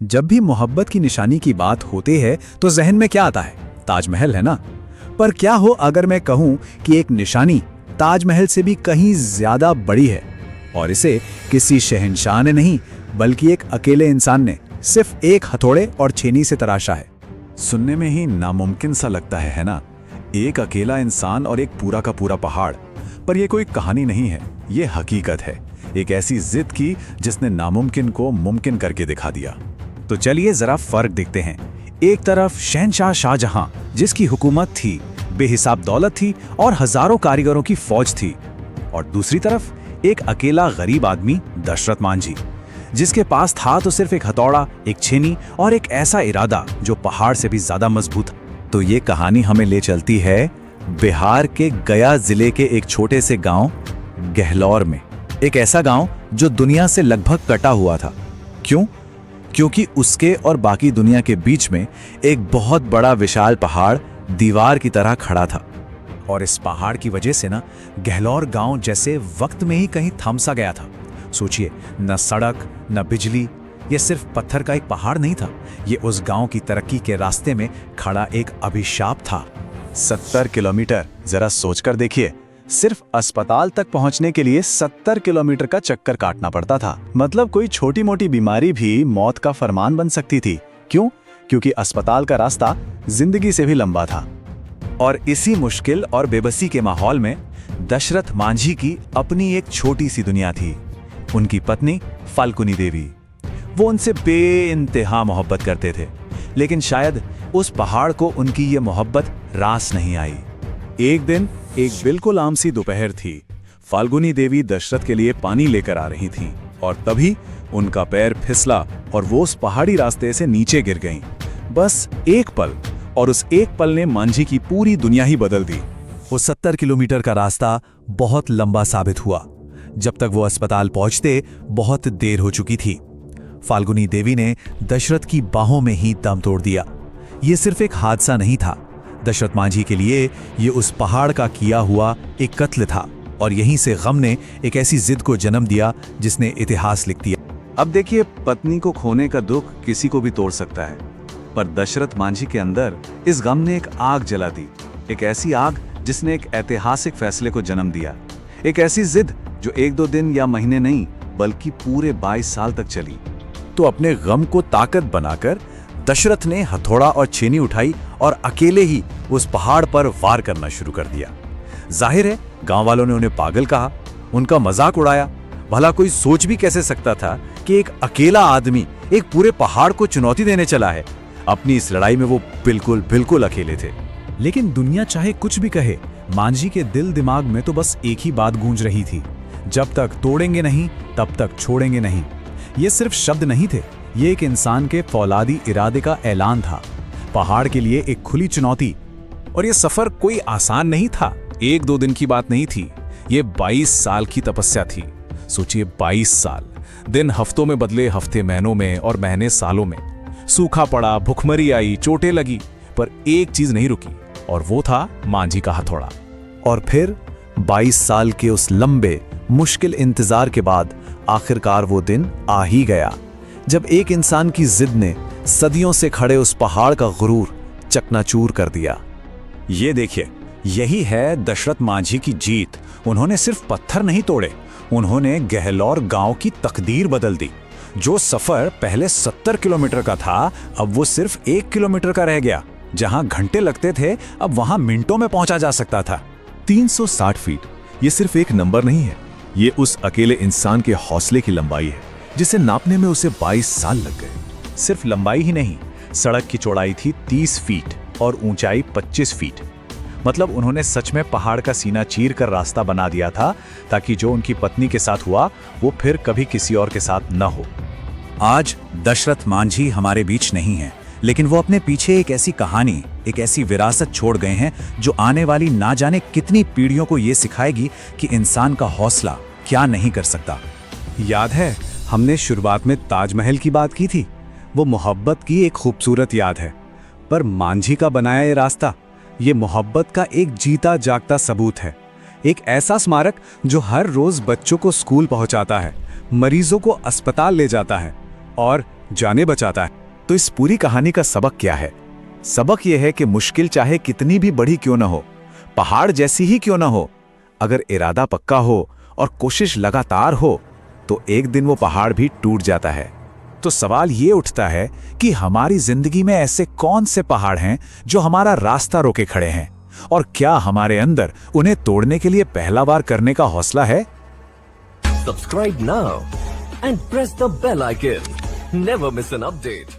जब भी मोहब्बत की निशानी की बात होती है तो जहन में क्या आता है? ताजमहल है ना। पर क्या हो अगर मैं कहूं कि एक निशानी ताजमहल से भी कहीं ज्यादा बड़ी है और इसे किसी शहंशाह ने नहीं बल्कि एक अकेले इंसान ने सिर्फ एक हथौड़े और छेनी से तराशा है। सुनने में ही नामुमकिन सा लगता है ना? एक अकेला इंसान और एक पूरा का पूरा पहाड़। पर यह कोई कहानी नहीं है, ये हकीकत है। एक ऐसी जिद की जिसने नामुमकिन को मुमकिन करके दिखा दिया। तो चलिए जरा फर्क देखते हैं। एक तरफ शहंशाह शाहजहां जिसकी हुकूमत थी, बेहिसाब दौलत थी और हजारों कारीगरों की फौज थी, और दूसरी तरफ एक अकेला गरीब आदमी दशरथ मांझी जिसके पास था तो सिर्फ एक हथौड़ा, एक छेनी और एक ऐसा इरादा जो पहाड़ से भी ज्यादा मजबूत। तो ये कहानी हमें ले चलती है बिहार के गया जिले के एक छोटे से गांव गहलौर में। एक ऐसा गांव जो दुनिया से लगभग कटा हुआ था। क्यों? क्योंकि उसके और बाकी दुनिया के बीच में एक बहुत बड़ा विशाल पहाड़ दीवार की तरह खड़ा था। और इस पहाड़ की वजह से ना गहलौर गांव जैसे वक्त में ही कहीं थम सा गया था। सोचिए, न सड़क न बिजली, ये सिर्फ पत्थर का एक पहाड़ नहीं था, ये उस गांव की तरक्की के रास्ते में खड़ा एक अभिशाप था। 70 किलोमीटर, जरा सोचकर देखिए। सिर्फ अस्पताल तक पहुंचने के लिए 70 किलोमीटर का चक्कर काटना पड़ता था। मतलब कोई छोटी मोटी बीमारी भी मौत का फरमान बन सकती थी। क्यों? क्योंकि अस्पताल का रास्ता जिंदगी से भी लंबा था। और इसी मुश्किल और बेबसी के माहौल में दशरथ मांझी की अपनी एक छोटी सी दुनिया थी। उनकी पत्नी फाल्गुनी देवी। वो उनसे बेइंतहा मोहब्बत करते थे, लेकिन शायद उस पहाड़ को उनकी ये मोहब्बत रास नहीं आई। एक दिन एक बिल्कुल आम सी दोपहर थी। फाल्गुनी देवी दशरथ के लिए पानी लेकर आ रही थीं, और तभी उनका पैर फिसला और वो उस पहाड़ी रास्ते से नीचे गिर गईं। बस एक पल, और उस एक पल ने मांझी की पूरी दुनिया ही बदल दी। वो 70 किलोमीटर का रास्ता बहुत लंबा साबित हुआ। जब तक वो अस्पताल पहुंचते बहुत देर हो चुकी थी। फाल्गुनी देवी ने दशरथ की बाहों में ही दम तोड़ दिया। ये सिर्फ एक हादसा नहीं था, दशरथ मांझी के लिए ये उस पहाड़ का किया हुआ एक कत्ल था। और यहीं से गम ने एक ऐसी जिद को जन्म दिया जिसने इतिहास लिख दिया। अब देखिए, पत्नी को खोने का दुख किसी को भी तोड़ सकता है, पर दशरथ मांझी के अंदर इस गम ने एक आग जला दी। एक ऐसी आग जिसने एक ऐतिहासिक फैसले को जन्म दिया। एक ऐसी जिद जो एक दो दिन या महीने नहीं बल्कि पूरे 22 साल तक चली। तो अपने गम को ताकत बनाकर दशरथ ने हथौड़ा और छेनी उठाई और अकेले ही उस पहाड़ पर वार करना शुरू कर दिया। जाहिर है गांव वालों ने उन्हें पागल कहा, उनका मजाक उड़ाया। भला कोई सोच भी कैसे सकता था कि एक अकेला आदमी एक पूरे पहाड़ को चुनौती देने चला है। अपनी इस लड़ाई में वो बिल्कुल अकेले थे। लेकिन दुनिया चाहे कुछ भी कहे, मांझी के दिल दिमाग में तो बस एक ही बात गूंज रही थी, जब तक तोड़ेंगे नहीं तब तक छोड़ेंगे नहीं। ये सिर्फ शब्द नहीं थे, ये एक इंसान के फौलादी इरादे का ऐलान था। पहाड़ के लिए एक खुली चुनौती। और ये सफर कोई आसान नहीं था, एक दो दिन की बात नहीं थी, ये 22 साल की तपस्या थी। सोचिए, 22 साल, दिन हफ्तों में बदले, हफ्ते महीनों में और महीने सालों में। सूखा पड़ा, भुखमरी आई, चोटें लगी, पर एक चीज नहीं रुकी, और वो था मांझी का हथौड़ा। और फिर 22 साल के उस लंबे मुश्किल इंतजार के बाद आखिरकार वो दिन आ ही गया, जब एक इंसान की जिद ने सदियों से खड़े उस पहाड़ का गुरूर चकनाचूर कर दिया। ये देखिए, यही है दशरथ मांझी की जीत। उन्होंने सिर्फ पत्थर नहीं तोड़े, उन्होंने गहलौर गांव की तकदीर बदल दी। जो सफर पहले 70 किलोमीटर का था, अब वो सिर्फ 1 किलोमीटर का रह गया। जहां घंटे लगते थे, अब वहां मिनटों में पहुंचा जा सकता था। 360 फीट, ये सिर्फ एक नंबर नहीं है, ये उस अकेले इंसान के हौसले की लंबाई है जिसे नापने में उसे 22 साल लग गए। सिर्फ लंबाई ही नहीं, सड़क की चौड़ाई थी 30 फीट और ऊंचाई 25 फीट। मतलब उन्होंने सच में पहाड़ का सीना चीर कर रास्ता बना दिया था, ताकि जो उनकी पत्नी के साथ हुआ वो फिर कभी किसी और के साथ न हो। आज दशरथ मांझी हमारे बीच नहीं है, लेकिन वो अपने पीछे एक ऐसी कहानी, एक ऐसी विरासत छोड़ गए हैं जो आने वाली ना जाने कितनी पीढ़ियों को ये सिखाएगी कि इंसान का हौसला क्या नहीं कर सकता। याद है हमने शुरुआत में ताजमहल की बात की थी, वो मोहब्बत की एक खूबसूरत याद है। पर मांझी का बनाया ये रास्ता, ये मोहब्बत का एक जीता जागता सबूत है। एक ऐसा स्मारक जो हर रोज बच्चों को स्कूल पहुंचाता है, मरीजों को अस्पताल ले जाता है और जाने बचाता है। तो इस पूरी कहानी का सबक क्या है? सबक यह है कि मुश्किल चाहे कितनी भी बड़ी क्यों ना हो, पहाड़ जैसी ही क्यों ना हो, अगर इरादा पक्का हो और कोशिश लगातार हो तो एक दिन वो पहाड़ भी टूट जाता है। तो सवाल ये उठता है कि हमारी जिंदगी में ऐसे कौन से पहाड़ हैं जो हमारा रास्ता रोके खड़े हैं, और क्या हमारे अंदर उन्हें तोड़ने के लिए पहला बार करने का हौसला है? Subscribe now and press the bell icon. Never miss an update.